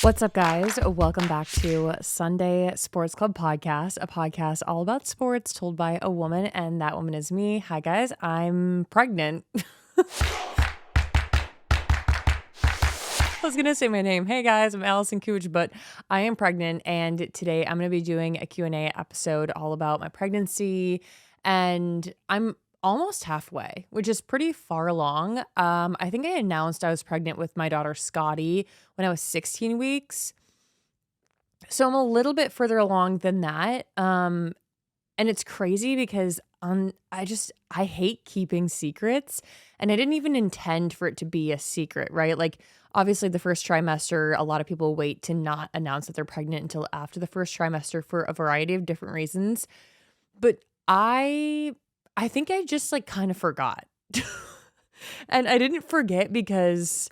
What's up, guys? Welcome back to Sunday Sports Club Podcast, a podcast all about sports told by a woman, and that woman is me. Hi, guys. I'm pregnant. I was going to say my name. Hey, guys. I'm Allison Kuch, but I am pregnant, and today I'm going to be doing a Q&A episode all about my pregnancy, and I'm almost halfway, which is pretty far along. I think I announced I was pregnant with my daughter Scotty when I was 16 weeks. So I'm a little bit further along than that. And it's crazy because I hate keeping secrets, and I didn't even intend for it to be a secret, right? Like obviously the first trimester, a lot of people wait to not announce that they're pregnant until after the first trimester for a variety of different reasons. But I think I just like kind of forgot. And I didn't forget because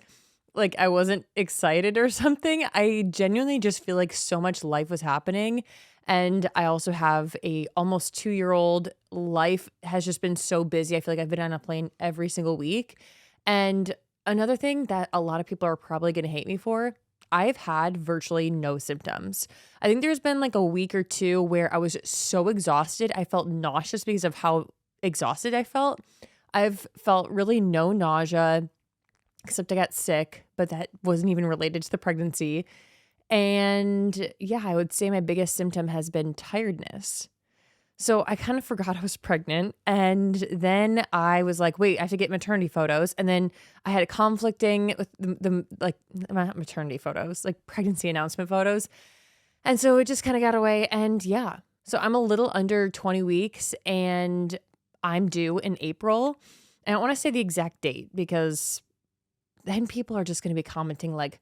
like I wasn't excited or something. I genuinely just feel like so much life was happening. And I also have a almost 2-year-old. Life has just been so busy. I feel like I've been on a plane every single week. And another thing that a lot of people are probably going to hate me for, I've had virtually no symptoms. I think there's been like a week or two where I was so exhausted. I felt nauseous because of how exhausted I felt. I've felt really no nausea, except I got sick, but that wasn't even related to the pregnancy. And yeah, I would say my biggest symptom has been tiredness. So I kind of forgot I was pregnant. And then I was like, wait, I have to get maternity photos. And then I had a conflicting with the like, not maternity photos, like pregnancy announcement photos. And so it just kind of got away. And yeah, so I'm a little under 20 weeks and I'm due in April. I don't want to say the exact date because then people are just going to be commenting like,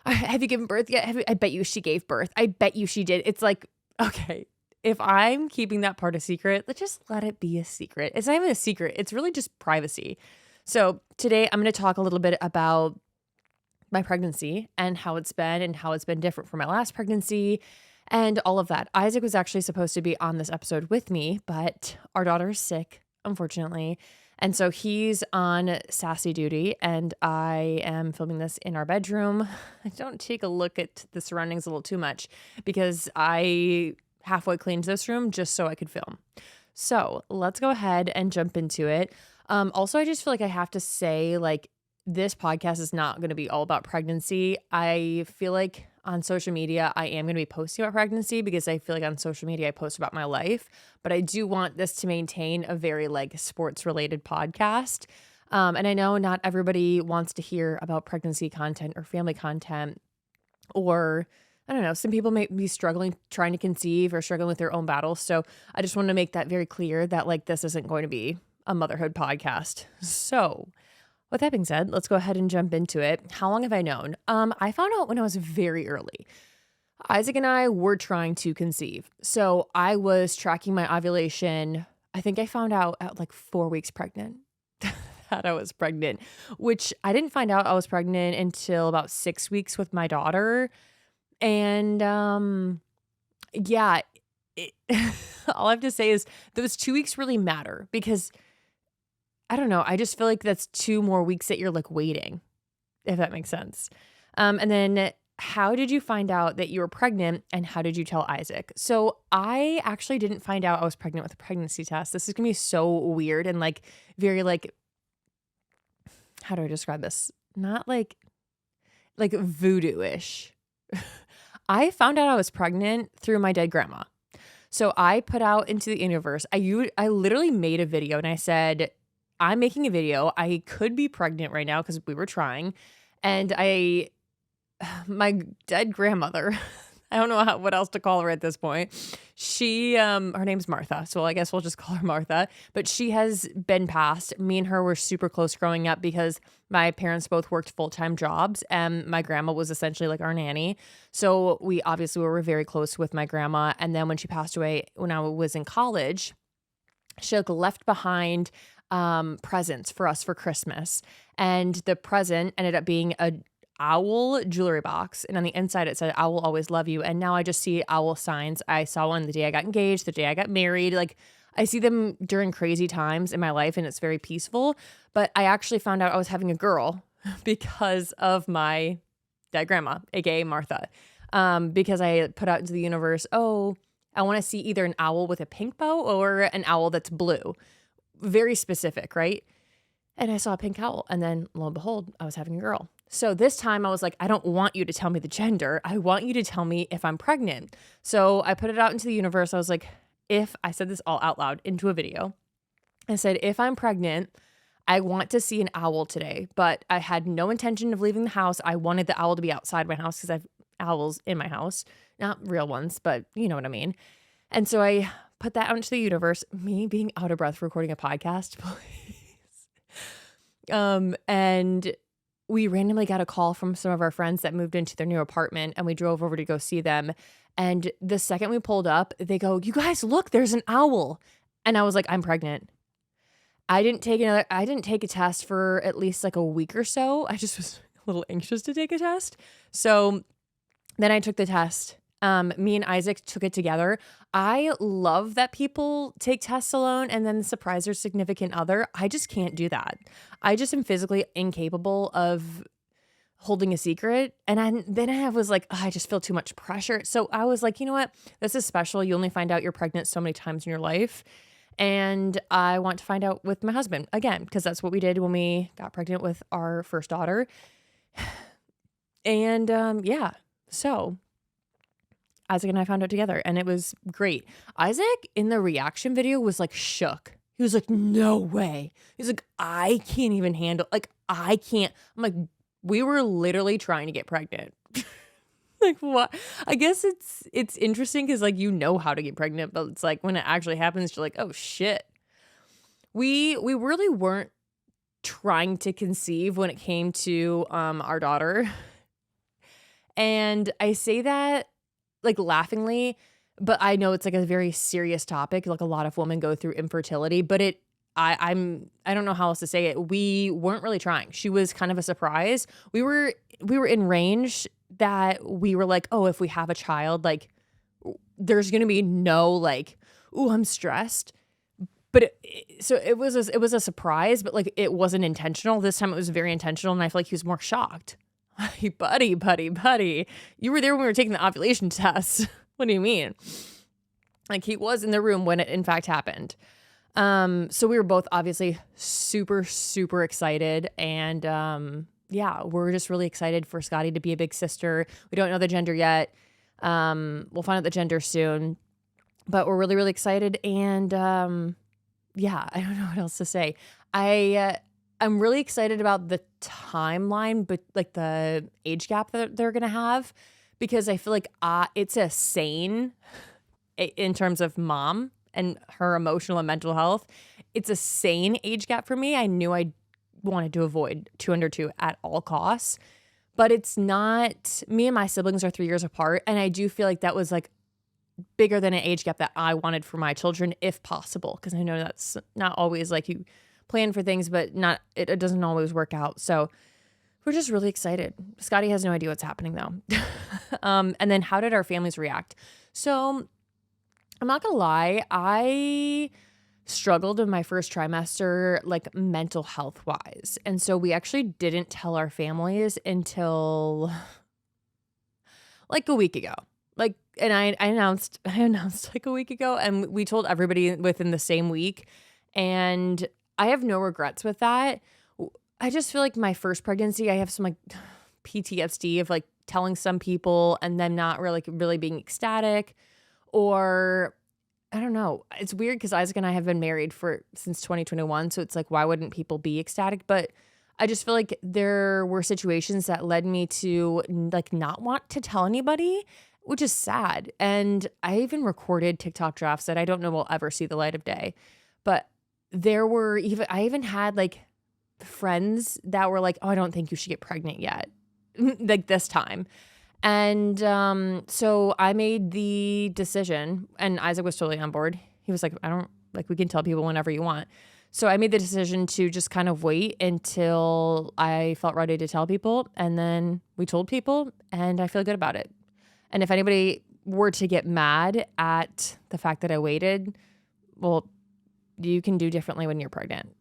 have you given birth yet? I bet you she gave birth. I bet you she did. It's like, okay, if I'm keeping that part a secret, let's just let it be a secret. It's not even a secret. It's really just privacy. So today I'm going to talk a little bit about my pregnancy and how it's been different from my last pregnancy and all of that. Isaac was actually supposed to be on this episode with me, but our daughter is sick, unfortunately. And so he's on sassy duty, and I am filming this in our bedroom. I don't take a look at the surroundings a little too much because I halfway cleaned this room just so I could film. So let's go ahead and jump into it. Also, I just feel like I have to say, like, this podcast is not going to be all about pregnancy. I feel like on social media, I am going to be posting about pregnancy because I feel like on social media, I post about my life, but I do want this to maintain a very like sports related podcast. And I know not everybody wants to hear about pregnancy content or family content, or I don't know, some people may be struggling trying to conceive or struggling with their own battles. So I just want to make that very clear that like this isn't going to be a motherhood podcast. So with that being said, let's go ahead and jump into it. How long have I known? I found out when I was very early. Isaac and I were trying to conceive. So I was tracking my ovulation. I think I found out at like 4 weeks pregnant that I was pregnant, which I didn't find out I was pregnant until about 6 weeks with my daughter. And yeah, all I have to say is those 2 weeks really matter because I don't know. I just feel like that's 2 more weeks that you're like waiting, if that makes sense. And then how did you find out that you were pregnant and how did you tell Isaac? So I actually didn't find out I was pregnant with a pregnancy test. This is going to be so weird and like very like, how do I describe this? Not like voodoo-ish. I found out I was pregnant through my dead grandma. So I put out into the universe. I literally made a video and I said, I'm making a video. I could be pregnant right now because we were trying. And my dead grandmother, I don't know what else to call her at this point. She, her name's Martha. So I guess we'll just call her Martha. But she has been passed. Me and her were super close growing up because my parents both worked full-time jobs and my grandma was essentially like our nanny. So we obviously were very close with my grandma. And then when she passed away, when I was in college, she like left behind presents for us for Christmas. And the present ended up being a owl jewelry box. And on the inside, it said, I will always love you. And now I just see owl signs. I saw one the day I got engaged, the day I got married. Like I see them during crazy times in my life and it's very peaceful. But I actually found out I was having a girl because of my dead grandma, aka Martha, because I put out into the universe, oh, I want to see either an owl with a pink bow or an owl that's blue. Very specific, right? And I saw a pink owl, and then lo and behold, I was having a girl. So this time I was like, I don't want you to tell me the gender. I want you to tell me if I'm pregnant. So I put it out into the universe. I was like, I said this all out loud into a video. I said, if I'm pregnant, I want to see an owl today, but I had no intention of leaving the house. I wanted the owl to be outside my house because I have owls in my house, not real ones, but you know what I mean. And so I put that out into the universe, me being out of breath recording a podcast, please. And we randomly got a call from some of our friends that moved into their new apartment, and we drove over to go see them. And the second we pulled up, they go, "You guys, look, there's an owl." And I was like, I'm pregnant. I didn't take a test for at least like a week or so. I just was a little anxious to take a test. So then I took the test. Me and Isaac took it together. I love that people take tests alone and then surprise their significant other. I just can't do that. I just am physically incapable of holding a secret. And then I was like, I just feel too much pressure. So I was like, you know what? This is special. You only find out you're pregnant so many times in your life. And I want to find out with my husband again, because that's what we did when we got pregnant with our first daughter. And yeah, so Isaac and I found out together, and it was great. Isaac in the reaction video was like shook. He was like, no way. He's like, I can't even handle, like, I can't. I'm like, we were literally trying to get pregnant. Like, what? I guess it's interesting because like you know how to get pregnant, but it's like when it actually happens, you're like, oh shit. We really weren't trying to conceive when it came to our daughter. And I say that like laughingly, but I know it's like a very serious topic. Like a lot of women go through infertility, but I don't know how else to say it. We weren't really trying. She was kind of a surprise. We were in range that we were like, oh, if we have a child, like there's going to be no like, ooh, I'm stressed. But it was a surprise, but like it wasn't intentional. This time it was very intentional, and I feel like he was more shocked. Like, buddy, you were there when we were taking the ovulation test. What do you mean? Like he was in the room when it in fact happened. So we were both obviously super, super excited, and yeah, we're just really excited for Scotty to be a big sister. We don't know the gender yet. We'll find out the gender soon, but we're really, really excited. And yeah, I don't know what else to say. I'm really excited about the timeline, but like the age gap that they're going to have, because I feel like it's a sane in terms of mom and her emotional and mental health. It's a sane age gap for me. I knew I wanted to avoid 2 under 2 at all costs, but it's not. Me and my siblings are 3 years apart, and I do feel like that was like bigger than an age gap that I wanted for my children if possible, because I know that's not always like you plan for things, but it doesn't always work out. So we're just really excited. Scotty has no idea what's happening though. And then how did our families react? So I'm not gonna lie, I struggled in my first trimester, like mental health wise. And so we actually didn't tell our families until like a week ago. Like, and I announced like a week ago, and we told everybody within the same week. And I have no regrets with that. I just feel like my first pregnancy, I have some like PTSD of like telling some people and them not really being ecstatic, or I don't know. It's weird because Isaac and I have been married since 2021. So it's like, why wouldn't people be ecstatic? But I just feel like there were situations that led me to like not want to tell anybody, which is sad. And I even recorded TikTok drafts that I don't know will ever see the light of day. But I even had like friends that were like, oh, I don't think you should get pregnant yet. Like this time. And so I made the decision, and Isaac was totally on board. He was like, we can tell people whenever you want. So I made the decision to just kind of wait until I felt ready to tell people. And then we told people, and I feel good about it. And if anybody were to get mad at the fact that I waited, well, you can do differently when you're pregnant.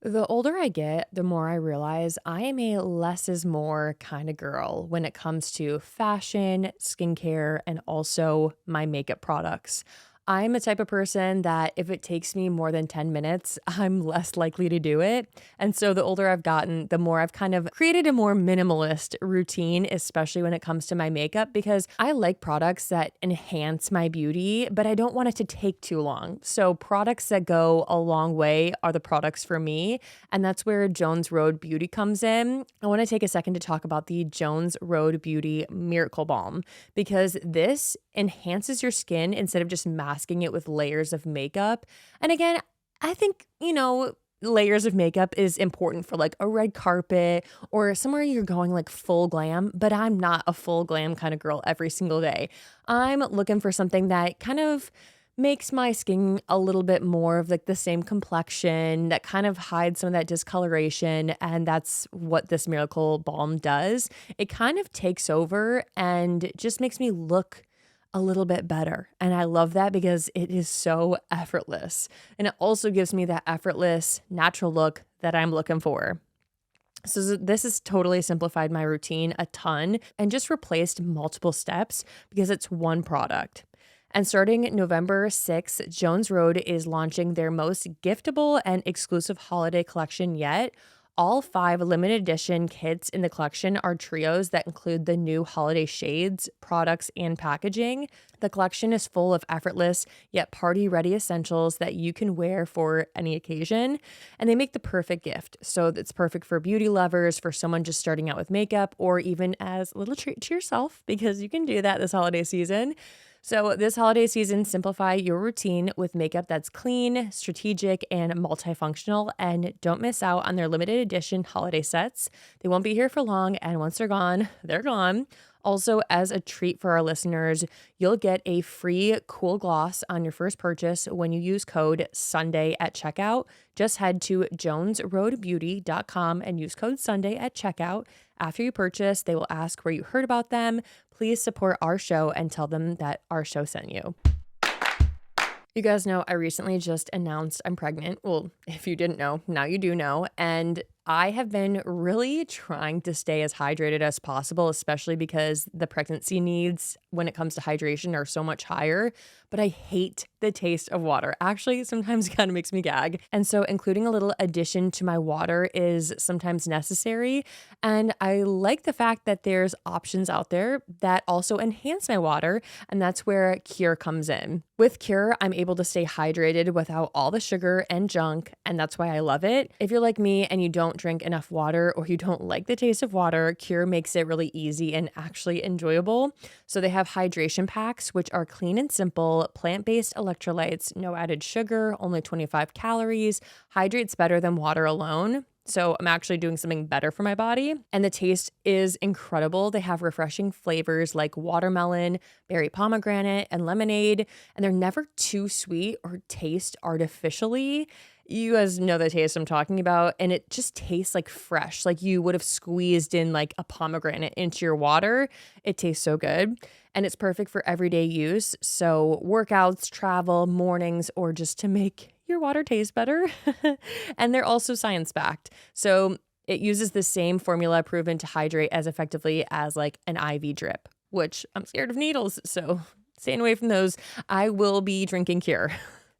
The older I get, the more I realize I am a less is more kind of girl when it comes to fashion, skincare, and also my makeup products. I'm a type of person that if it takes me more than 10 minutes, I'm less likely to do it. And so the older I've gotten, the more I've kind of created a more minimalist routine, especially when it comes to my makeup, because I like products that enhance my beauty, but I don't want it to take too long. So products that go a long way are the products for me. And that's where Jones Road Beauty comes in. I want to take a second to talk about the Jones Road Beauty Miracle Balm because this enhances your skin instead of just masking it with layers of makeup. And again, I think, layers of makeup is important for like a red carpet or somewhere you're going like full glam, but I'm not a full glam kind of girl every single day. I'm looking for something that kind of makes my skin a little bit more of like the same complexion that kind of hides some of that discoloration. And that's what this Miracle Balm does. It kind of takes over and just makes me look a little bit better. And I love that because it is so effortless. And it also gives me that effortless, natural look that I'm looking for. So this has totally simplified my routine a ton and just replaced multiple steps because it's one product. And starting November 6th, Jones Road is launching their most giftable and exclusive holiday collection yet. All 5 limited edition kits in the collection are trios that include the new holiday shades, products, and packaging. The collection is full of effortless yet party-ready essentials that you can wear for any occasion, and they make the perfect gift. So it's perfect for beauty lovers, for someone just starting out with makeup, or even as a little treat to yourself because you can do that this holiday season. So, this holiday season, simplify your routine with makeup that's clean, strategic, and multifunctional. And don't miss out on their limited edition holiday sets. They won't be here for long, and once they're gone, they're gone. Also, as a treat for our listeners, you'll get a free cool gloss on your first purchase when you use code SUNDAY at checkout. Just head to jonesroadbeauty.com and use code SUNDAY at checkout. After you purchase, they will ask where you heard about them. Please support our show and tell them that our show sent you. You guys know I recently just announced I'm pregnant. Well, if you didn't know, now you do know. And I have been really trying to stay as hydrated as possible, especially because the pregnancy needs when it comes to hydration are so much higher. But I hate the taste of water. Actually, sometimes it kind of makes me gag. And so including a little addition to my water is sometimes necessary. And I like the fact that there's options out there that also enhance my water. And that's where Cure comes in. With Cure, I'm able to stay hydrated without all the sugar and junk. And that's why I love it. If you're like me and you don't drink enough water or you don't like the taste of water, Cure makes it really easy and actually enjoyable. So they have hydration packs, which are clean and simple, plant-based electrolytes, no added sugar, only 25 calories, hydrates better than water alone. So I'm actually doing something better for my body. And the taste is incredible. They have refreshing flavors like watermelon, berry pomegranate, and lemonade. And they're never too sweet or taste artificially. You guys know the taste I'm talking about. And it just tastes like fresh, like you would have squeezed in like a pomegranate into your water. It tastes so good. And it's perfect for everyday use. So workouts, travel, mornings, or just to make your water taste better. And they're also science-backed. So it uses the same formula proven to hydrate as effectively as like an IV drip, which I'm scared of needles. So staying away from those. I will be drinking Cure.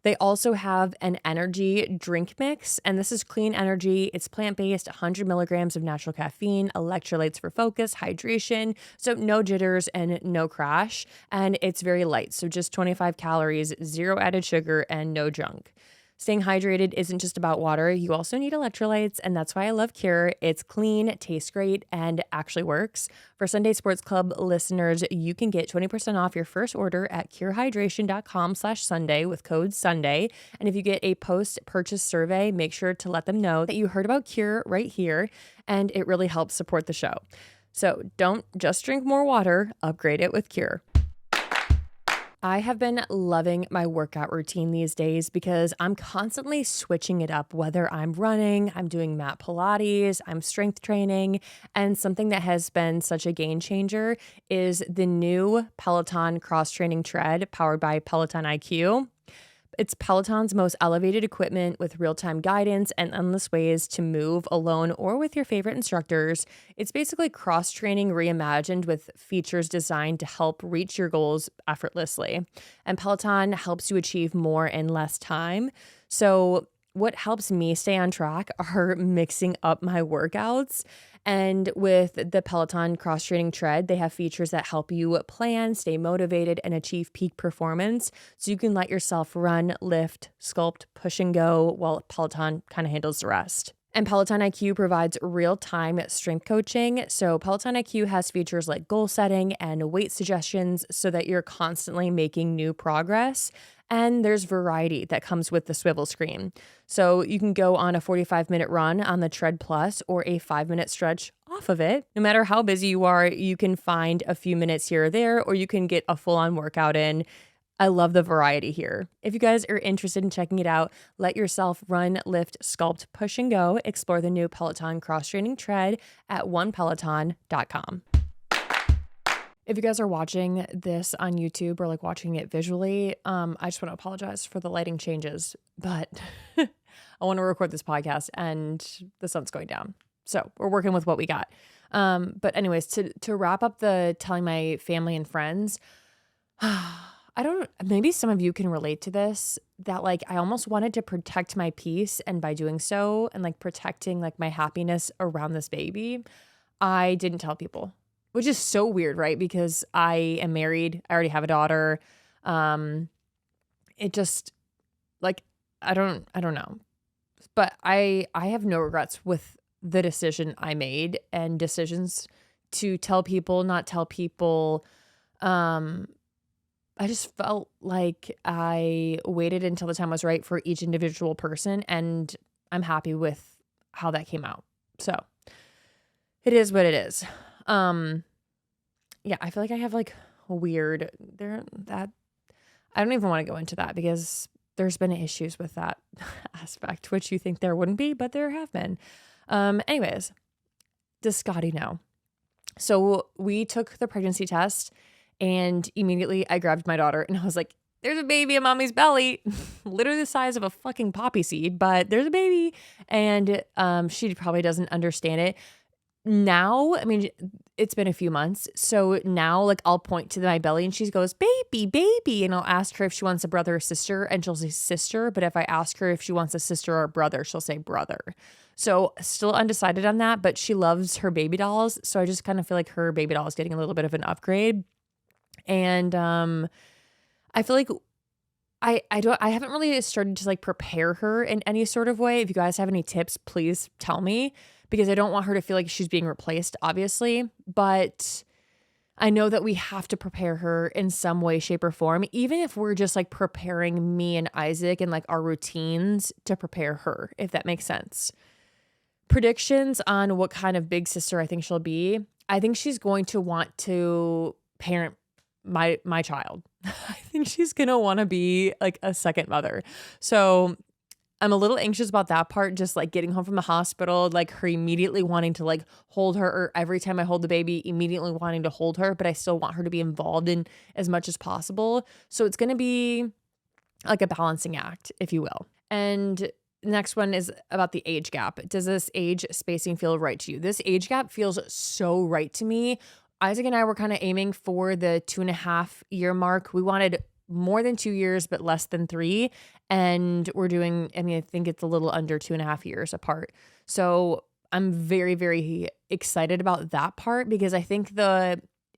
They also have an energy drink mix, and this is clean energy. It's plant-based, 100 milligrams of natural caffeine, electrolytes for focus, hydration, so no jitters and no crash. And it's very light, so just 25 calories, zero added sugar, and no junk. Staying hydrated isn't just about water. You also need electrolytes, and that's why I love Cure. It's clean, tastes great, and actually works. For Sunday Sports Club listeners, you can get 20% off your first order at curehydration.com/Sunday with code SUNDAY. And if you get a post-purchase survey, make sure to let them know that you heard about Cure right here, and it really helps support the show. So don't just drink more water, upgrade it with Cure. I have been loving my workout routine these days because I'm constantly switching it up, whether I'm running, I'm doing mat Pilates, I'm strength training, and something that has been such a game changer is the new Peloton Cross Training Tread powered by Peloton IQ. It's Peloton's most elevated equipment with real-time guidance and endless ways to move alone or with your favorite instructors. It's basically cross-training reimagined with features designed to help reach your goals effortlessly. And Peloton helps you achieve more in less time. So what helps me stay on track are mixing up my workouts. And with the Peloton Cross Training Tread, they have features that help you plan, stay motivated, and achieve peak performance. So you can let yourself run, lift, sculpt, push, and go while Peloton kind of handles the rest. And Peloton IQ provides real-time strength coaching. So Peloton IQ has features like goal setting and weight suggestions so that you're constantly making new progress. And there's variety that comes with the swivel screen. So you can go on a 45-minute run on the Tread Plus or a 5-minute stretch off of it. No matter how busy you are, you can find a few minutes here or there, or you can get a full-on workout in. I love the variety here. If you guys are interested in checking it out, let yourself run, lift, sculpt, push, and go. Explore the new Peloton Cross Training Tread at onepeloton.com. If you guys are watching this on YouTube or like watching it visually, I just want to apologize for the lighting changes, but I want to record this podcast and the sun's going down. So we're working with what we got. But anyways, to wrap up the telling my family and friends, maybe some of you can relate to this, that like I almost wanted to protect my peace, and by doing so and like protecting like my happiness around this baby, I didn't tell people. Which is so weird, right? Because I am married. I already have a daughter. It just like I don't know. But I have no regrets with the decision I made and decisions to tell people, not tell people. I just felt like I waited until the time was right for each individual person, and I'm happy with how that came out. So it is what it is. Yeah, I feel like I have like a weird that I don't even want to go into that because there's been issues with that aspect, which you think there wouldn't be, but there have been. Anyways, does Scotty know? So we took the pregnancy test, and immediately I grabbed my daughter and I was like, there's a baby in mommy's belly, literally the size of a fucking poppy seed, but there's a baby. And she probably doesn't understand it. Now, I mean, it's been a few months. So now like I'll point to my belly and she goes, baby, baby. And I'll ask her if she wants a brother or sister, and she'll say sister. But if I ask her if she wants a sister or a brother, she'll say brother. So still undecided on that, but she loves her baby dolls. So I just kind of feel like her baby doll is getting a little bit of an upgrade. And I feel like I haven't really started to like prepare her in any sort of way. If you guys have any tips, please tell me, because I don't want her to feel like she's being replaced, obviously. But I know that we have to prepare her in some way, shape, or form, even if we're just like preparing me and Isaac and like our routines to prepare her, if that makes sense. Predictions on what kind of big sister I think she'll be. I think she's going to want to parent my child. I think she's going to want to be like a second mother. So I'm a little anxious about that part, just like getting home from the hospital, like her immediately wanting to like hold her, or every time I hold the baby, immediately wanting to hold her, but I still want her to be involved in as much as possible. So it's going to be like a balancing act, if you will. And next one is about the age gap. Does this age spacing feel right to you? This age gap feels so right to me. Isaac and I were kind of aiming for the 2.5-year mark. We wanted more than 2 years, but less than 3. And we're doing, I think it's a little under 2.5 years apart. So I'm very, very excited about that part, because I think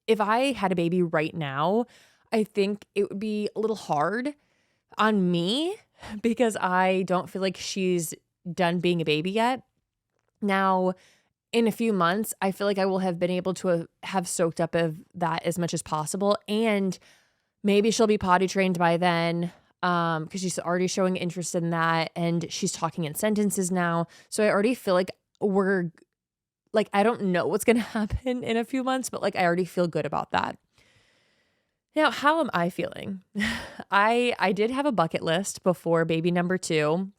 if I had a baby right now, I think it would be a little hard on me because I don't feel like she's done being a baby yet. Now, in a few months, I feel like I will have been able to have soaked up of that as much as possible. And maybe she'll be potty trained by then, because she's already showing interest in that, and she's talking in sentences now. So I already feel like I don't know what's going to happen in a few months, but like I already feel good about that. Now, how am I feeling? I did have a bucket list before baby number 2,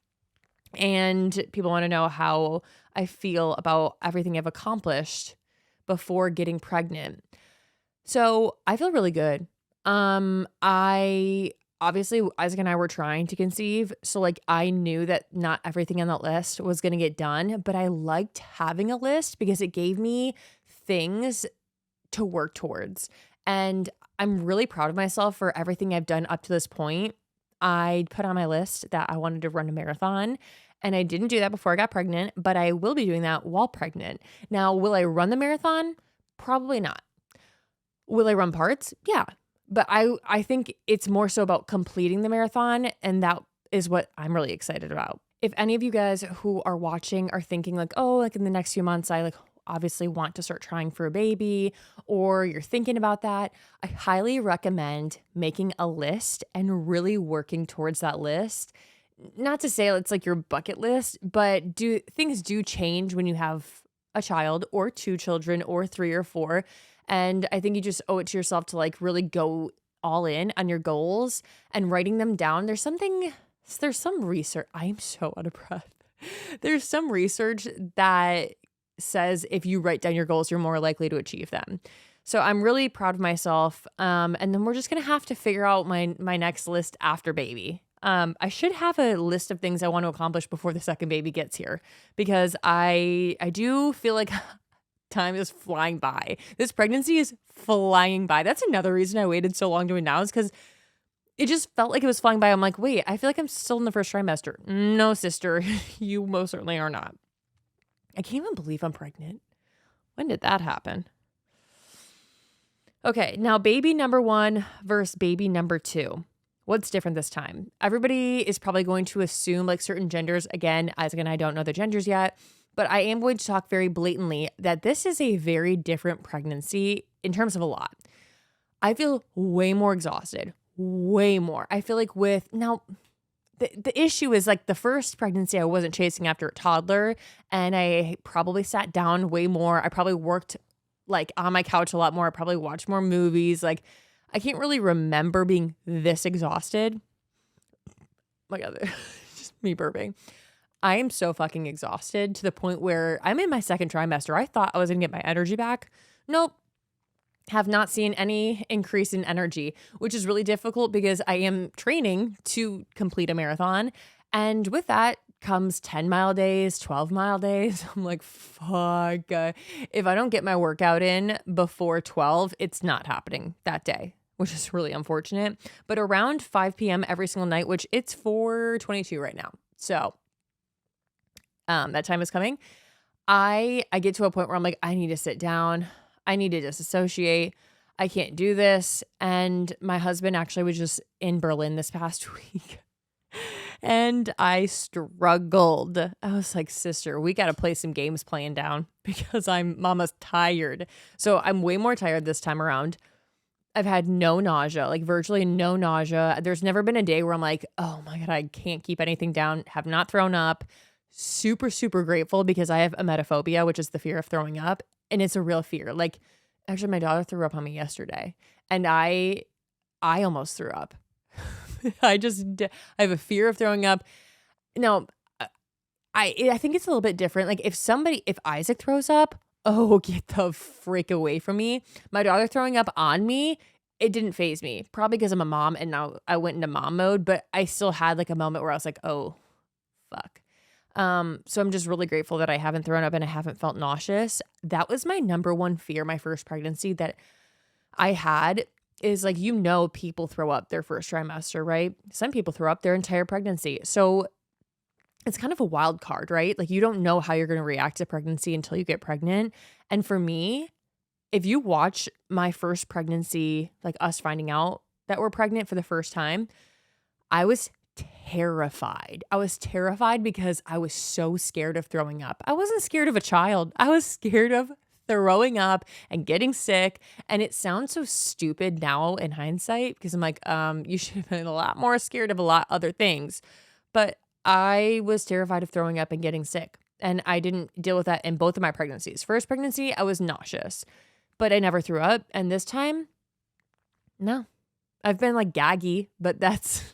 and people want to know how I feel about everything I've accomplished before getting pregnant. So I feel really good. I obviously Isaac and I were trying to conceive. So like I knew that not everything on that list was going to get done, but I liked having a list because it gave me things to work towards. And I'm really proud of myself for everything I've done up to this point. I put on my list that I wanted to run a marathon, and I didn't do that before I got pregnant, but I will be doing that while pregnant. Now, will I run the marathon? Probably not. Will I run parts? Yeah. But I think it's more so about completing the marathon, and that is what I'm really excited about. If any of you guys who are watching are thinking like, oh, like in the next few months, I like obviously want to start trying for a baby, or you're thinking about that, I highly recommend making a list and really working towards that list. Not to say it's like your bucket list, but things do change when you have a child or two children or three or four. And I think you just owe it to yourself to like really go all in on your goals and writing them down. There's some research. I am so out of breath. There's some research that says if you write down your goals, you're more likely to achieve them. So I'm really proud of myself. And then we're just going to have to figure out my next list after baby. I should have a list of things I want to accomplish before the second baby gets here, because I do feel like time is flying by. This pregnancy is flying by. That's another reason I waited so long to announce, because it just felt like it was flying by. I'm like, wait, I feel like I'm still in the first trimester. No, sister, you most certainly are not. I can't even believe I'm pregnant. When did that happen? Okay, now baby number 1 versus baby number 2. What's different this time? Everybody is probably going to assume like certain genders. Again, Isaac and I don't know the genders yet, but I am going to talk very blatantly that this is a very different pregnancy in terms of a lot. I feel way more exhausted, way more. I feel like the issue is like the first pregnancy, I wasn't chasing after a toddler, and I probably sat down way more. I probably worked like on my couch a lot more. I probably watched more movies. Like I can't really remember being this exhausted. My God, just me burping. I am so fucking exhausted to the point where I'm in my second trimester. I thought I was gonna get my energy back. Nope. Have not seen any increase in energy, which is really difficult because I am training to complete a marathon. And with that comes 10-mile days, 12-mile days. I'm like, fuck. If I don't get my workout in before 12, it's not happening that day, which is really unfortunate. But around 5 p.m. every single night, which it's 4:22 right now. So that time is coming. I get to a point where I'm like, I need to sit down. I need to disassociate. I can't do this. And my husband actually was just in Berlin this past week. And I struggled. I was like, sister, we got to play some games playing down because mama's tired. So I'm way more tired this time around. I've had no nausea, like virtually no nausea. There's never been a day where I'm like, oh my God, I can't keep anything down. Have not thrown up. Super, super grateful because I have emetophobia, which is the fear of throwing up. And it's a real fear. Like actually my daughter threw up on me yesterday and I almost threw up. I have a fear of throwing up. Now, I think it's a little bit different. Like if Isaac throws up, oh, get the freak away from me. My daughter throwing up on me, it didn't faze me. Probably because I'm a mom and now I went into mom mode, but I still had like a moment where I was like, oh, fuck. So I'm just really grateful that I haven't thrown up and I haven't felt nauseous. That was my number one fear, my first pregnancy that I had is like, people throw up their first trimester, right? Some people throw up their entire pregnancy. So it's kind of a wild card, right? Like you don't know how you're going to react to pregnancy until you get pregnant. And for me, if you watch my first pregnancy, like us finding out that we're pregnant for the first time, I was terrified. I was terrified because I was so scared of throwing up. I wasn't scared of a child. I was scared of throwing up and getting sick. And it sounds so stupid now in hindsight because I'm like, you should have been a lot more scared of a lot other things. But I was terrified of throwing up and getting sick. And I didn't deal with that in both of my pregnancies. First pregnancy, I was nauseous, but I never threw up. And this time, no. I've been like gaggy, but that's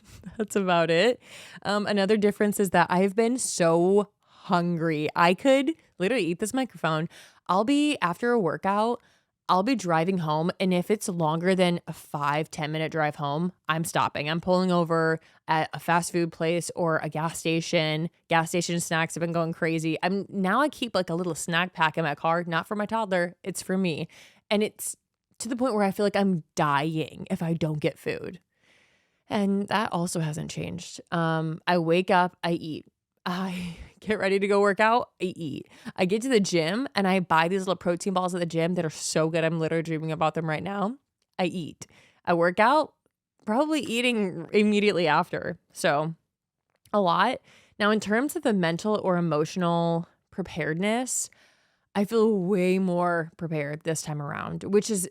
about it. Another difference is that I've been so hungry. I could literally eat this microphone. I'll be after a workout. I'll be driving home, and if it's longer than a 5-10 minute drive home, I'm stopping. I'm pulling over at a fast food place or a gas station. Gas station snacks have been going crazy. I keep like a little snack pack in my car, not for my toddler, it's for me. And it's to the point where I feel like I'm dying if I don't get food. And that also hasn't changed. I wake up, I eat. I get ready to go work out, I eat. I get to the gym and I buy these little protein balls at the gym that are so good. I'm literally dreaming about them right now. I eat. I work out, probably eating immediately after. So a lot. Now, in terms of the mental or emotional preparedness, I feel way more prepared this time around, which is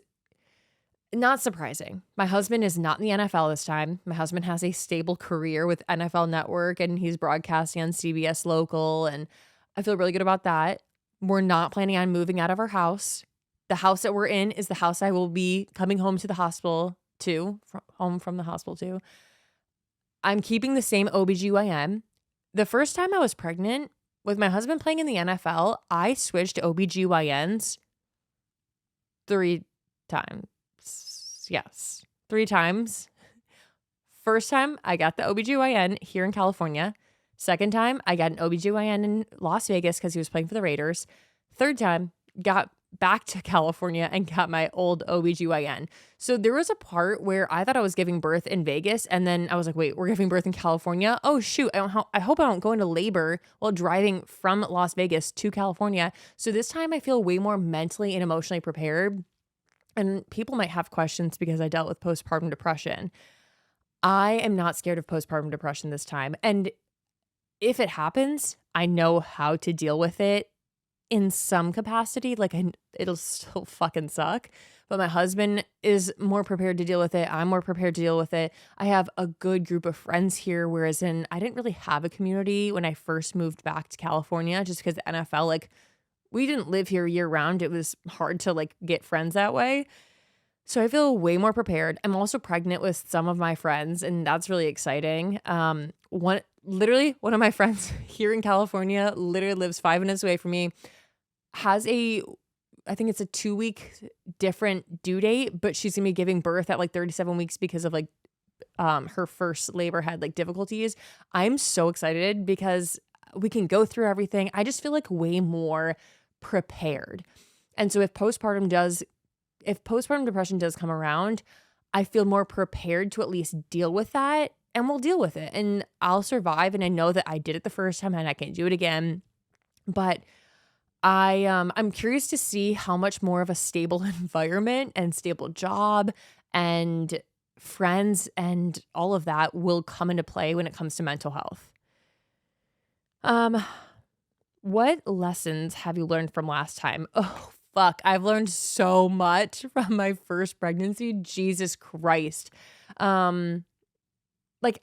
not surprising. My husband is not in the NFL this time. My husband has a stable career with NFL Network and he's broadcasting on CBS Local, and I feel really good about that. We're not planning on moving out of our house. The house that we're in is the house I will be coming home to the hospital to, home from the hospital to. I'm keeping the same OBGYN. The first time I was pregnant with my husband playing in the NFL, I switched to OBGYNs 3 times. Yes, 3 times. First time, I got the OBGYN here in California. Second time, I got an OBGYN in Las Vegas because he was playing for the Raiders. Third time, got back to California and got my old OBGYN. So there was a part where I thought I was giving birth in Vegas, and then I was like, wait, we're giving birth in California? Oh, shoot, I hope I don't go into labor while driving from Las Vegas to California. So this time I feel way more mentally and emotionally prepared. And people might have questions because I dealt with postpartum depression. I am not scared of postpartum depression this time. And if it happens, I know how to deal with it in some capacity. Like it'll still fucking suck. But my husband is more prepared to deal with it. I'm more prepared to deal with it. I have a good group of friends here, whereas I didn't really have a community when I first moved back to California, just because the NFL, like, we didn't live here year round. It was hard to like get friends that way. So I feel way more prepared. I'm also pregnant with some of my friends, and that's really exciting. One of my friends here in California literally lives 5 minutes away from me, has I think it's a 2-week different due date, but she's gonna be giving birth at like 37 weeks because of like her first labor had like difficulties. I'm so excited because we can go through everything. I just feel like way more prepared. And so if postpartum depression does come around, I feel more prepared to at least deal with that, and we'll deal with it and I'll survive. And I know that I did it the first time and I can do it again. But I'm curious to see how much more of a stable environment and stable job and friends and all of that will come into play when it comes to mental health. What lessons have you learned from last time? Oh, fuck. I've learned so much from my first pregnancy. Jesus Christ. Like,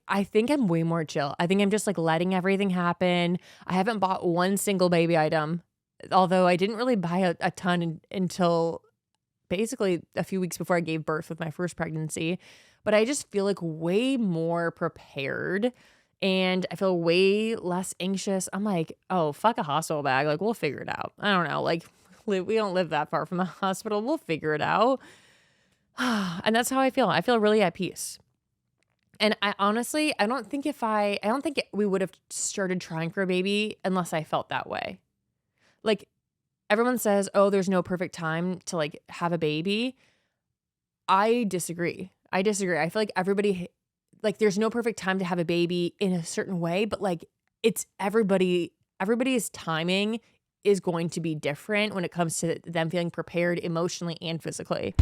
I think I'm way more chill. I think I'm just like letting everything happen. I haven't bought one single baby item, although I didn't really buy a ton until basically a few weeks before I gave birth with my first pregnancy. But I just feel like way more prepared. And I feel way less anxious. I'm like, oh, fuck a hospital bag. Like, we'll figure it out. I don't know. Like, we don't live that far from the hospital. We'll figure it out. And that's how I feel. I feel really at peace. And I honestly, I don't think we would have started trying for a baby unless I felt that way. Like, everyone says, oh, there's no perfect time to like have a baby. I disagree. I feel like everybody, like, there's no perfect time to have a baby in a certain way, but like it's everybody's timing is going to be different when it comes to them feeling prepared emotionally and physically.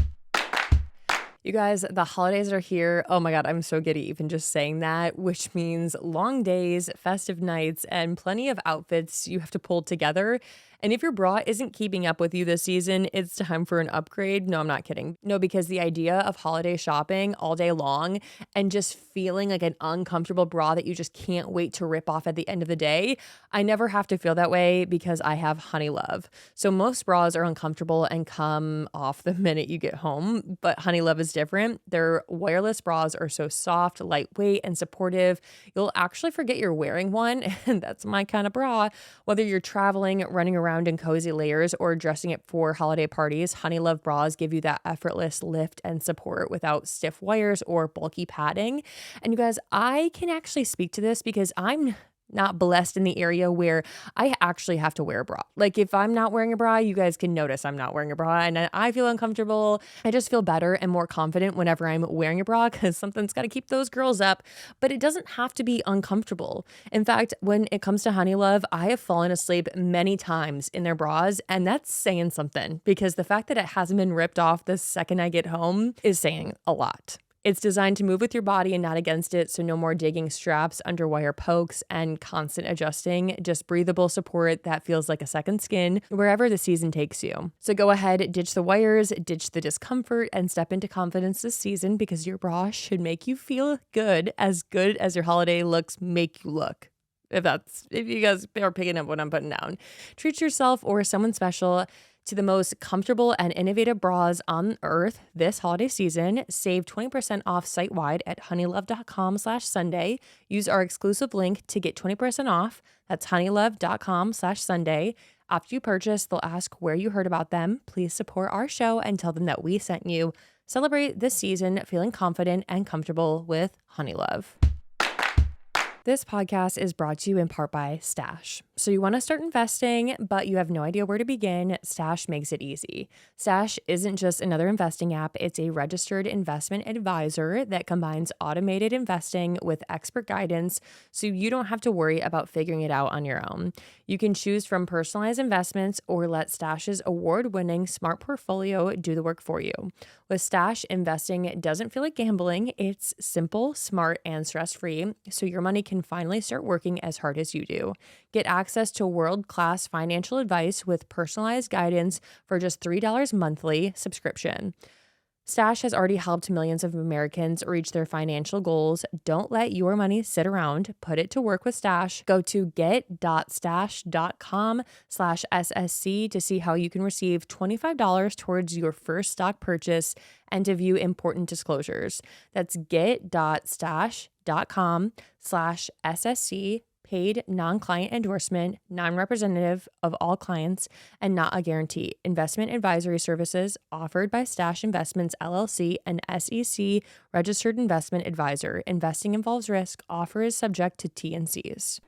You guys, the holidays are here. Oh my God, I'm so giddy even just saying that, which means long days, festive nights, and plenty of outfits you have to pull together. And if your bra isn't keeping up with you this season, it's time for an upgrade. No, I'm not kidding. No, because the idea of holiday shopping all day long and just feeling like an uncomfortable bra that you just can't wait to rip off at the end of the day, I never have to feel that way because I have Honey Love. So most bras are uncomfortable and come off the minute you get home, but Honey Love is different. Their wireless bras are so soft, lightweight, and supportive. You'll actually forget you're wearing one, and that's my kind of bra. Whether you're traveling, running around, around in cozy layers or dressing it for holiday parties, Honey Love bras give you that effortless lift and support without stiff wires or bulky padding. And you guys, I can actually speak to this because I'm not blessed in the area where I actually have to wear a bra. Like if I'm not wearing a bra, you guys can notice I'm not wearing a bra and I feel uncomfortable. I just feel better and more confident whenever I'm wearing a bra because something's got to keep those girls up, but it doesn't have to be uncomfortable. In fact, when it comes to Honey Love, I have fallen asleep many times in their bras, and that's saying something because the fact that it hasn't been ripped off the second I get home is saying a lot. It's designed to move with your body and not against it, so no more digging straps, underwire pokes, and constant adjusting. Just breathable support that feels like a second skin wherever the season takes you. So go ahead, ditch the wires, ditch the discomfort, and step into confidence this season because your bra should make you feel good as your holiday looks make you look. If you guys are picking up what I'm putting down. Treat yourself or someone special to the most comfortable and innovative bras on earth this holiday season. Save 20% off site-wide at honeylove.com/Sunday. Use our exclusive link to get 20% off. That's honeylove.com/Sunday. After you purchase, they'll ask where you heard about them. Please support our show and tell them that we sent you. Celebrate this season feeling confident and comfortable with Honey Love. This podcast is brought to you in part by Stash. So you want to start investing, but you have no idea where to begin? Stash makes it easy. Stash isn't just another investing app. It's a registered investment advisor that combines automated investing with expert guidance, so you don't have to worry about figuring it out on your own. You can choose from personalized investments or let Stash's award-winning smart portfolio do the work for you. With Stash, investing doesn't feel like gambling. It's simple, smart, and stress-free, so your money can finally start working as hard as you do. Get access to world-class financial advice with personalized guidance for just $3 monthly subscription. Stash has already helped millions of Americans reach their financial goals. Don't let your money sit around. Put it to work with Stash. Go to get.stash.com/SSC to see how you can receive $25 towards your first stock purchase and to view important disclosures. That's get.stash.com/SSC. Paid non-client endorsement, non-representative of all clients, and not a guarantee. Investment advisory services offered by Stash Investments, LLC, an SEC registered investment advisor. Investing involves risk. Offer is subject to T&Cs.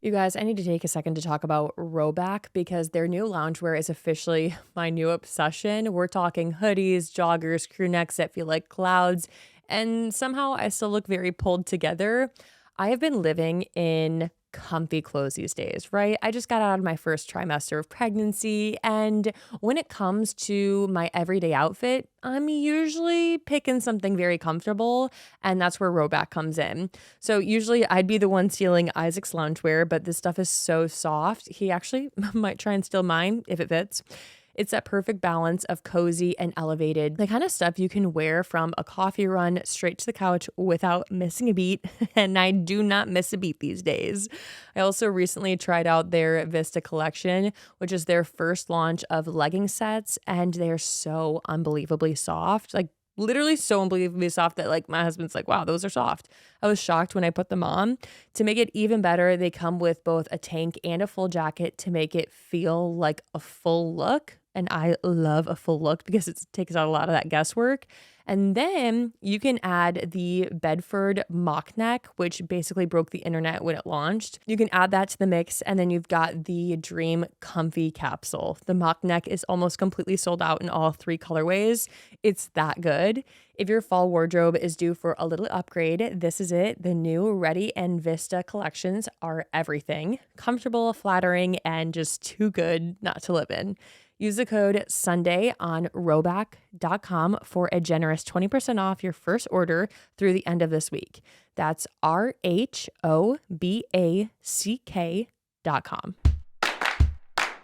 You guys, I need to take a second to talk about Rhoback because their new loungewear is officially my new obsession. We're talking hoodies, joggers, crew necks that feel like clouds, and somehow I still look very pulled together. I have been living in comfy clothes these days, right? I just got out of my first trimester of pregnancy, and when it comes to my everyday outfit, I'm usually picking something very comfortable, and that's where Rhoback comes in. So usually I'd be the one stealing Isaac's loungewear, but this stuff is so soft. He actually might try and steal mine if it fits. It's that perfect balance of cozy and elevated, the kind of stuff you can wear from a coffee run straight to the couch without missing a beat. And I do not miss a beat these days. I also recently tried out their Vista collection, which is their first launch of legging sets. And they're so unbelievably soft. Like literally so unbelievably soft that like my husband's like, wow, those are soft. I was shocked when I put them on. To make it even better, they come with both a tank and a full jacket to make it feel like a full look. And I love a full look because it takes out a lot of that guesswork. And then you can add the Bedford mock neck, which basically broke the internet when it launched. You can add that to the mix, and then you've got the Dream Comfy capsule. The mock neck is almost completely sold out in all 3 colorways. It's that good. If your fall wardrobe is due for a little upgrade, this is it. The new Ready and Vista collections are everything. Comfortable, flattering, and just too good not to live in. Use the code SUNDAY on Rhoback.com for a generous 20% off your first order through the end of this week. That's RHOBACK.com.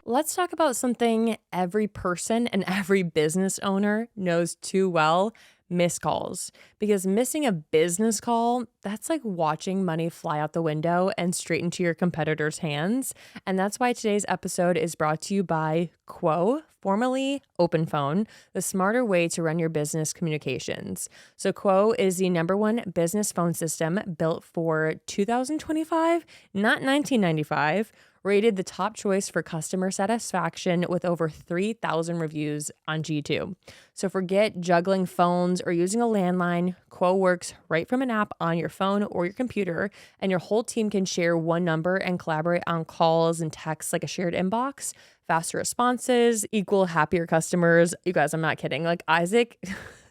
Let's talk about something every person and every business owner knows too well: missed calls. Because missing a business call, that's like watching money fly out the window and straight into your competitor's hands. And that's why today's episode is brought to you by Quo, formerly OpenPhone, the smarter way to run your business communications. So Quo is the #1 business phone system built for 2025, not 1995. rated the top choice for customer satisfaction with over 3,000 reviews on G2. So forget juggling phones or using a landline. Quo works right from an app on your phone or your computer, and your whole team can share one number and collaborate on calls and texts like a shared inbox. Faster responses equal happier customers. You guys, I'm not kidding. Like Isaac,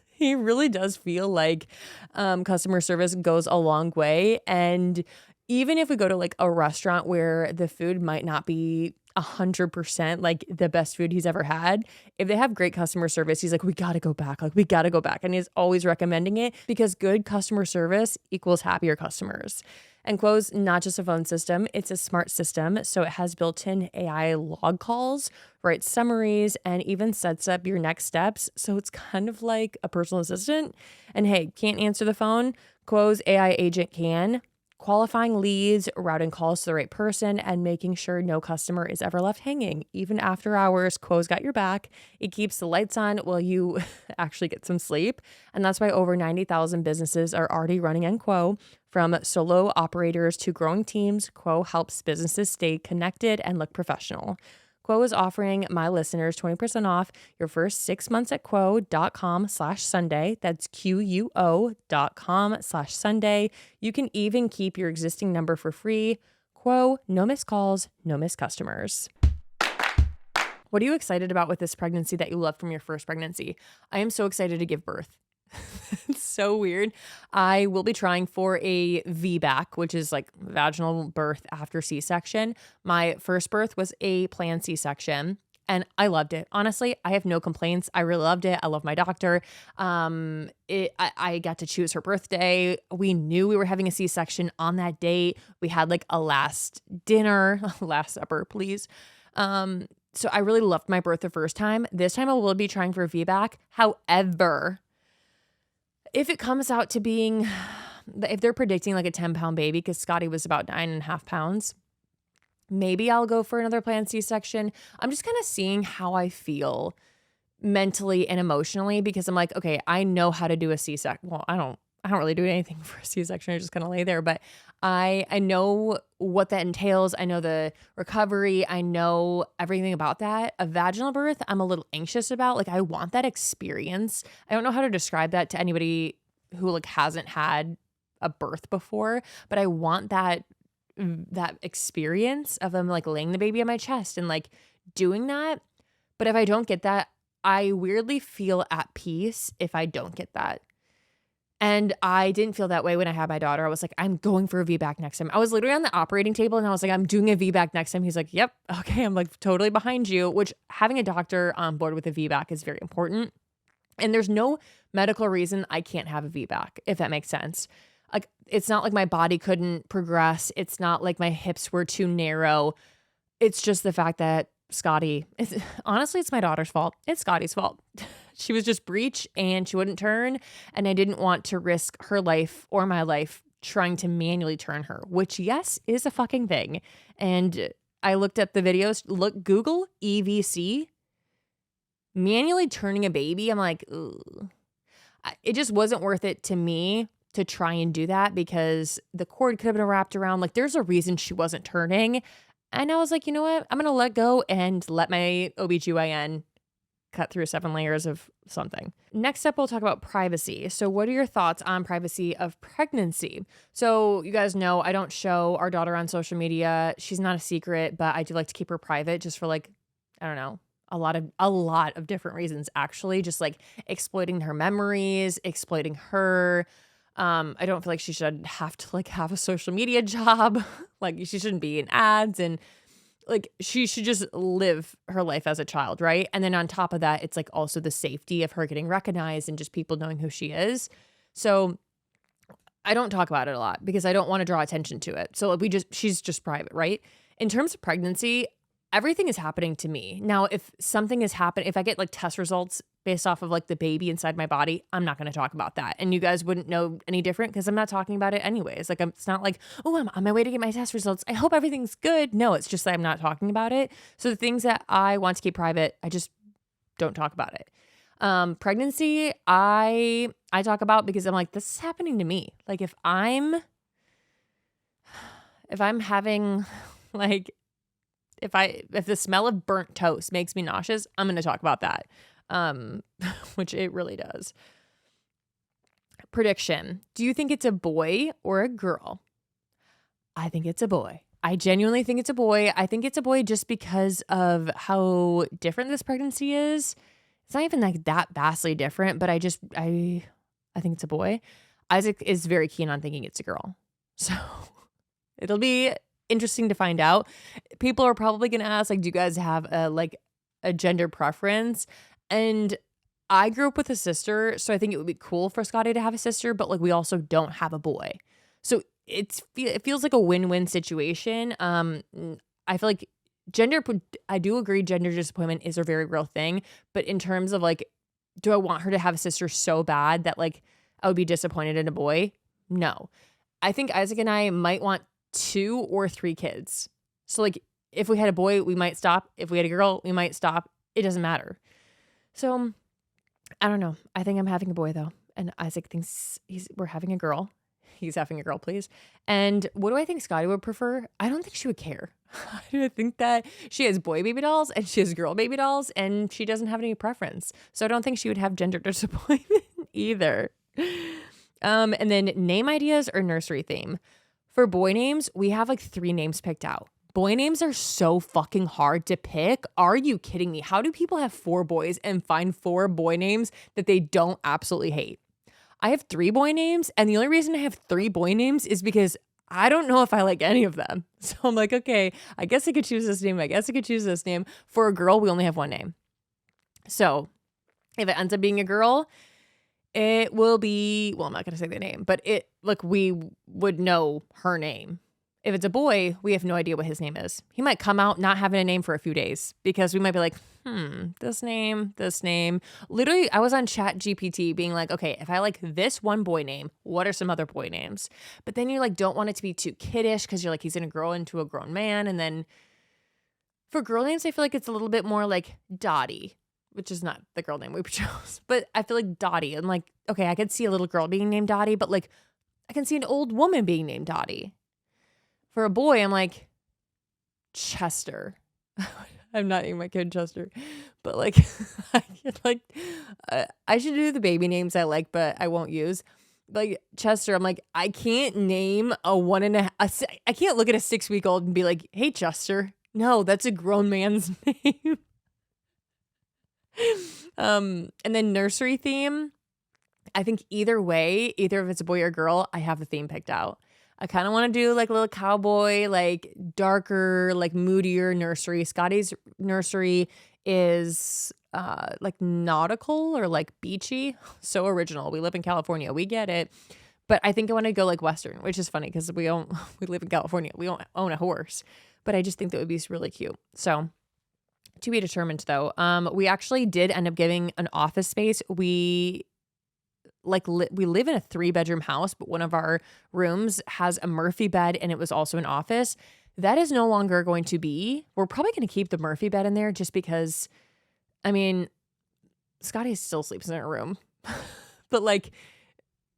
he really does feel like customer service goes a long way. And even if we go to like a restaurant where the food might not be 100% like the best food he's ever had, if they have great customer service, he's like, we got to go back. Like, we got to go back. And he's always recommending it because good customer service equals happier customers. And Quo's not just a phone system, it's a smart system. So it has built-in AI log calls, writes summaries, and even sets up your next steps. So it's kind of like a personal assistant. And hey, can't answer the phone? Quo's AI agent can. Qualifying leads, routing calls to the right person, and making sure no customer is ever left hanging. Even after hours, Quo's got your back. It keeps the lights on while you actually get some sleep. And that's why over 90,000 businesses are already running on Quo. From solo operators to growing teams, Quo helps businesses stay connected and look professional. Quo is offering my listeners 20% off your first 6 months at quo.com/Sunday. That's QUO.com/Sunday. You can even keep your existing number for free. Quo, no missed calls, no missed customers. What are you excited about with this pregnancy that you loved from your first pregnancy? I am so excited to give birth. It's so weird. I will be trying for a VBAC, which is like vaginal birth after C-section. My first birth was a planned C-section and I loved it. Honestly, I have no complaints. I really loved it. I love my doctor. I got to choose her birthday. We knew we were having a C-section on that date. We had like a last dinner, last supper, please. So I really loved my birth the first time. This time I will be trying for a VBAC. However, if it comes out to being, if they're predicting like a 10-pound baby, because Scotty was about 9.5 pounds, maybe I'll go for another planned C-section. I'm just kind of seeing how I feel mentally and emotionally, because I'm like, okay, I know how to do a C-section. Well, I don't really do anything for a C-section. I just kind of lay there, but I know what that entails. I know the recovery. I know everything about that. A vaginal birth, I'm a little anxious about. Like, I want that experience. I don't know how to describe that to anybody who like hasn't had a birth before, but I want that experience of them like laying the baby on my chest and like doing that. But if I don't get that, I weirdly feel at peace if I don't get that. And I didn't feel that way when I had my daughter. I was like, I'm going for a VBAC next time. I was literally on the operating table and I was like, I'm doing a VBAC next time. He's like, yep, okay. I'm like totally behind you, which having a doctor on board with a VBAC is very important. And there's no medical reason I can't have a VBAC, if that makes sense. Like, it's not like my body couldn't progress. It's not like my hips were too narrow. It's just the fact that Scotty, honestly, it's my daughter's fault. It's Scotty's fault. She was just breech and she wouldn't turn. And I didn't want to risk her life or my life trying to manually turn her, which, yes, is a fucking thing. And I looked at the videos. Google EVC, manually turning a baby. I'm like, ugh. It just wasn't worth it to me to try and do that because the cord could have been wrapped around. Like, there's a reason she wasn't turning. And I was like, you know what? I'm going to let go and let my OBGYN cut through 7 layers of something. Next up, we'll talk about privacy. So what are your thoughts on privacy of pregnancy? So you guys know I don't show our daughter on social media. She's not a secret, but I do like to keep her private just for like, I don't know, a lot of different reasons, actually. Just like exploiting her memories, exploiting her. I don't feel like she should have to like have a social media job. Like, she shouldn't be in ads, and like she should just live her life as a child, right? And then on top of that, it's like also the safety of her getting recognized and just people knowing who she is. So I don't talk about it a lot because I don't want to draw attention to it. So like she's just private, right? In terms of pregnancy, everything is happening to me. Now, if something is happening, if I get like test results based off of like the baby inside my body, I'm not going to talk about that. And you guys wouldn't know any different because I'm not talking about it anyways. Like, it's not like, oh, I'm on my way to get my test results. I hope everything's good. No, it's just that I'm not talking about it. So the things that I want to keep private, I just don't talk about it. Pregnancy, I talk about because I'm like, this is happening to me. Like, if I'm having like if the smell of burnt toast makes me nauseous, I'm going to talk about that. Which it really does. Prediction. Do you think it's a boy or a girl? I think it's a boy. I genuinely think it's a boy. I think it's a boy just because of how different this pregnancy is. It's not even like that vastly different, but I think it's a boy. Isaac is very keen on thinking it's a girl. So it'll be interesting to find out. People are probably going to ask, like, do you guys have a gender preference? And I grew up with a sister, so I think it would be cool for Scotty to have a sister, but like we also don't have a boy. So it feels like a win-win situation. I feel like I do agree gender disappointment is a very real thing, but in terms of like, do I want her to have a sister so bad that like I would be disappointed in a boy? No. I think Isaac and I might want 2 or 3 kids. So like if we had a boy, we might stop. If we had a girl, we might stop. It doesn't matter. So I don't know. I think I'm having a boy though. And Isaac thinks we're having a girl. He's having a girl, please. And what do I think Scotty would prefer? I don't think she would care. I think that she has boy baby dolls and she has girl baby dolls and she doesn't have any preference. So I don't think she would have gender disappointment either. And then name ideas or nursery theme. For boy names, we have like 3 names picked out. Boy names are so fucking hard to pick. Are you kidding me? How do people have 4 boys and find 4 boy names that they don't absolutely hate? I have 3 boy names, and the only reason I have 3 boy names is because I don't know if I like any of them. So I'm like, okay, I guess I could choose this name. I guess I could choose this name. For a girl, we only have 1 name. So if it ends up being a girl, it will be, well, I'm not going to say the name, but we would know her name. If it's a boy, we have no idea what his name is. He might come out not having a name for a few days because we might be like, this name. Literally, I was on ChatGPT being like, okay, if I like this one boy name, what are some other boy names? But then you like don't want it to be too kiddish because you're like, he's going to grow into a grown man. And then for girl names, I feel like it's a little bit more like Dottie, which is not the girl name we chose. But I feel like Dottie. I'm like, okay, I could see a little girl being named Dottie, but like I can see an old woman being named Dottie. For a boy, I'm like, Chester. I'm not naming my kid Chester, but like, I should do the baby names I like, but I won't use. Like Chester, I'm like, I can't name I can't look at a 6-week-old and be like, hey, Chester. No, that's a grown man's name. And then nursery theme. I think either way, either if it's a boy or girl, I have the theme picked out. I kind of want to do like a little cowboy, like darker, like moodier nursery. Scotty's nursery is like nautical or like beachy. So original. We live in California. We get it. But I think I want to go like Western, which is funny because we live in California. We don't own a horse. But I just think that would be really cute. So to be determined though. We actually did end up giving an office space. We live in a 3-bedroom house, but one of our rooms has a Murphy bed and it was also an office. That is no longer going to be. We're probably going to keep the Murphy bed in there just because, I mean, Scotty still sleeps in a room. But like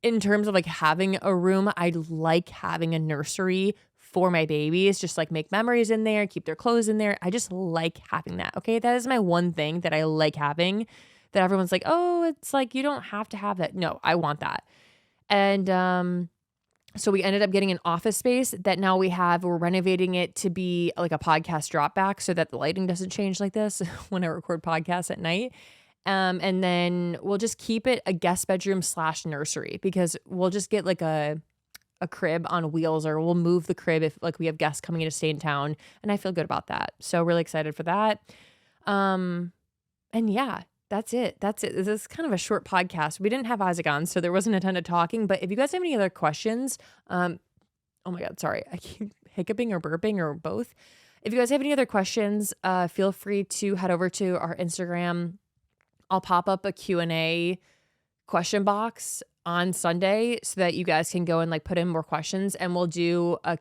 in terms of like having a room, I like having a nursery for my babies, just like make memories in there, keep their clothes in there. I just like having that. Okay. That is my one thing that I like having. That everyone's like, oh, it's like, you don't have to have that. No, I want that. And so we ended up getting an office space that now we're renovating it to be like a podcast drop back so that the lighting doesn't change like this when I record podcasts at night. And then we'll just keep it a guest bedroom / nursery because we'll just get like a crib on wheels, or we'll move the crib if like we have guests coming in to stay in town. And I feel good about that. So really excited for that. And yeah. That's it. This is kind of a short podcast. We didn't have Isaac on, so there wasn't a ton of talking. But if you guys have any other questions, oh my God, sorry. I keep hiccuping or burping or both. If you guys have any other questions, feel free to head over to our Instagram. I'll pop up a Q&A question box on Sunday so that you guys can go and like put in more questions, and we'll do a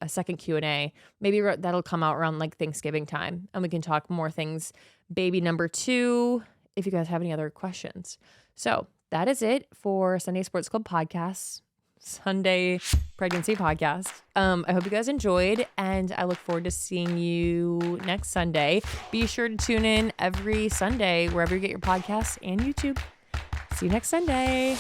second Q&A. Maybe that'll come out around like Thanksgiving time, and we can talk more things. Baby number 2, if you guys have any other questions. So that is it for Sunday Sports Club podcast. Sunday pregnancy podcast. I hope you guys enjoyed, and I look forward to seeing you next Sunday. Be sure to tune in every Sunday wherever you get your podcasts and YouTube. See you next Sunday.